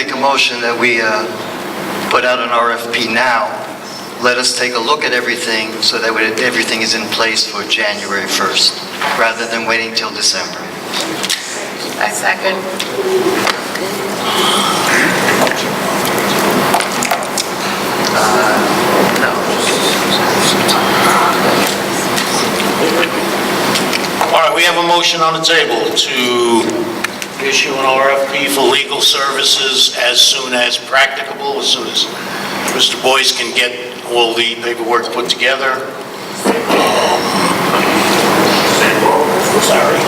make a motion that we put out an RFP now. Let us take a look at everything so that everything is in place for January 1st, rather than waiting till December. I second. No. All right, we have a motion on the table to issue an RFP for legal services as soon as practicable, as soon as Mr. Boyce can get all the paperwork put together. Sorry.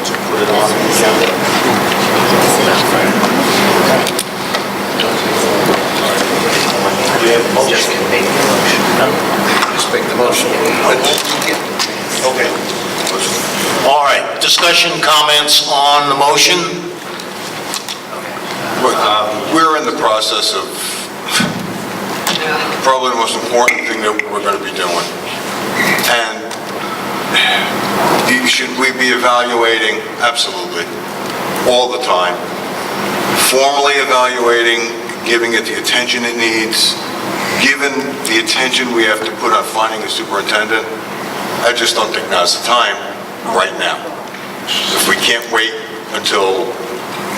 To put it on the agenda. We have a motion. Just make the motion. Just make the motion. Okay. All right, discussion, comments on the motion? We're in the process of probably the most important thing that we're going to be doing. And should we be evaluating? Absolutely. All the time. Formally evaluating, giving it the attention it needs, given the attention we have to put on finding a superintendent. I just don't think now's the time right now. If we can't wait until,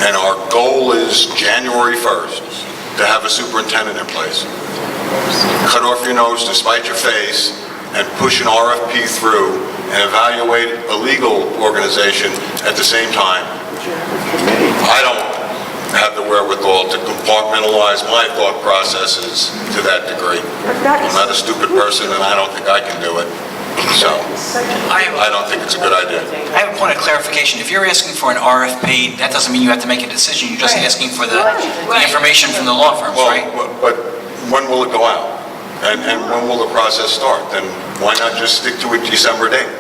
and our goal is January 1st to have a superintendent in place. Cut off your nose to spite your face and push an RFP through and evaluate a legal organization at the same time. I don't have the wherewithal to compartmentalize my thought processes to that degree. I'm not a stupid person and I don't think I can do it. So, I don't think it's a good idea. I have a point of clarification. If you're asking for an RFP, that doesn't mean you have to make a decision. You're just asking for the information from the law firms, right? But when will it go out? And when will the process start? Then why not just stick to a December date?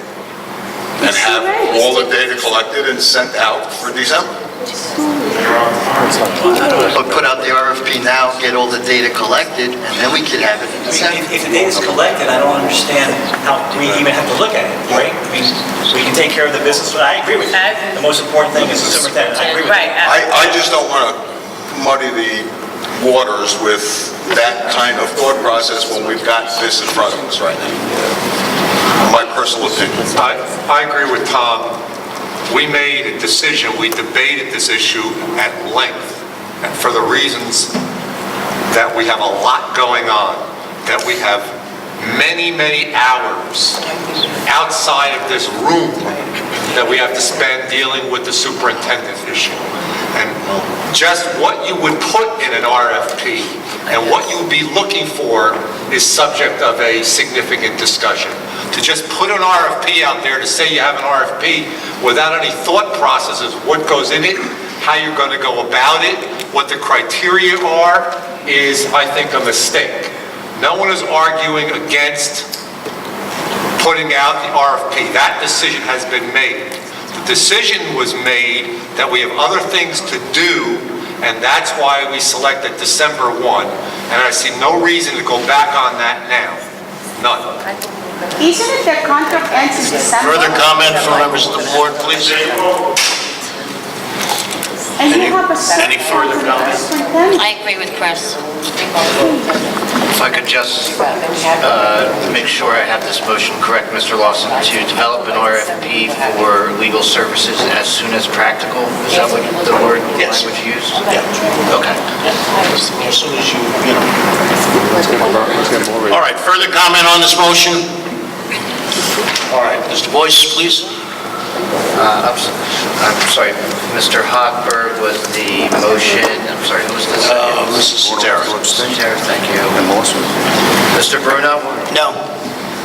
And have all the data collected and sent out for December? But put out the RFP now, get all the data collected, and then we can have it in December. If the data's collected, I don't understand how we even have to look at it, right? I mean, we can take care of the business, I agree with you. The most important thing is the superintendent, I agree with you. I just don't want to muddy the waters with that kind of thought process when we've got this in front of us right now. My personal opinion. I agree with Tom. We made a decision, we debated this issue at length, and for the reasons that we have a lot going on, that we have many, many hours outside of this room that we have to spend dealing with the superintendent issue. And just what you would put in an RFP and what you would be looking for is subject of a significant discussion. To just put an RFP out there to say you have an RFP without any thought processes, what goes in it, how you're going to go about it, what the criteria are, is, I think, a mistake. No one is arguing against putting out the RFP. That decision has been made. The decision was made that we have other things to do, and that's why we selected December 1. And I see no reason to go back on that now. None. Isn't it their contract ends in December? Further comment from members of the board, please? And you have a Any further comment? I agree with Chris. If I could just make sure I have this motion correct, Mr. Lawson, to develop an RFP for legal services as soon as practical? Is that what the word Yes. language used? Yeah. Okay. As soon as you know. All right, further comment on this motion? All right, Mr. Boyce, please. I'm sorry, Mr. Hochberg was the motion. I'm sorry, who was the second? Mrs. Sotero. Sotero, thank you. Mr. Bruno? No.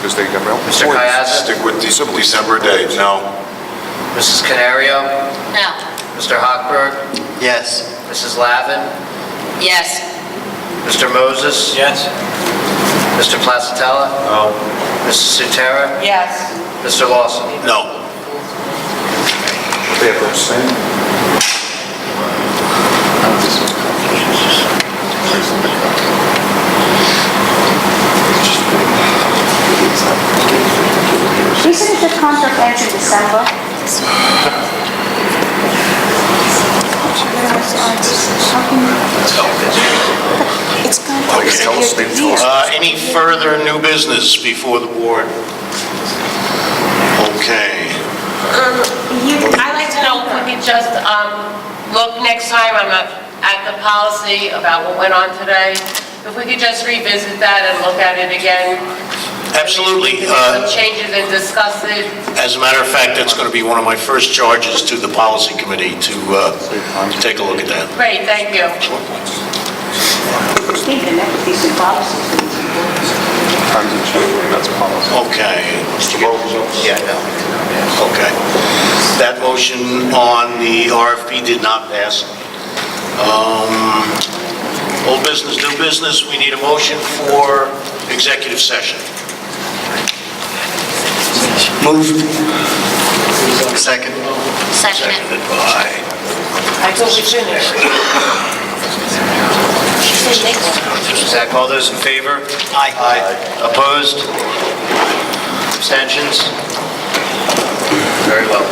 Mr. Kayazis? Stick with the December date, no. Mrs. Canario? No. Mr. Hochberg? Yes. Mrs. Lavin? Yes. Mr. Moses? Yes? Mr. Placatella? No. Mrs. Sotero? Yes. Mr. Lawson? No. Isn't it the contract ends in December? It's going to Any further new business before the board? Okay. I'd like to know if we could just look next time at the policy about what went on today. If we could just revisit that and look at it again. Absolutely. Make some changes and discuss it. As a matter of fact, that's going to be one of my first charges to the policy committee to take a look at that. Great, thank you. Okay. Yeah, no. Okay. That motion on the RFP did not pass. Old business, new business, we need a motion for executive session. Moved. Second? Second. Seconded by... I thought we finished. Zach, all those in favor? Aye. Opposed? Abstentions? Very well.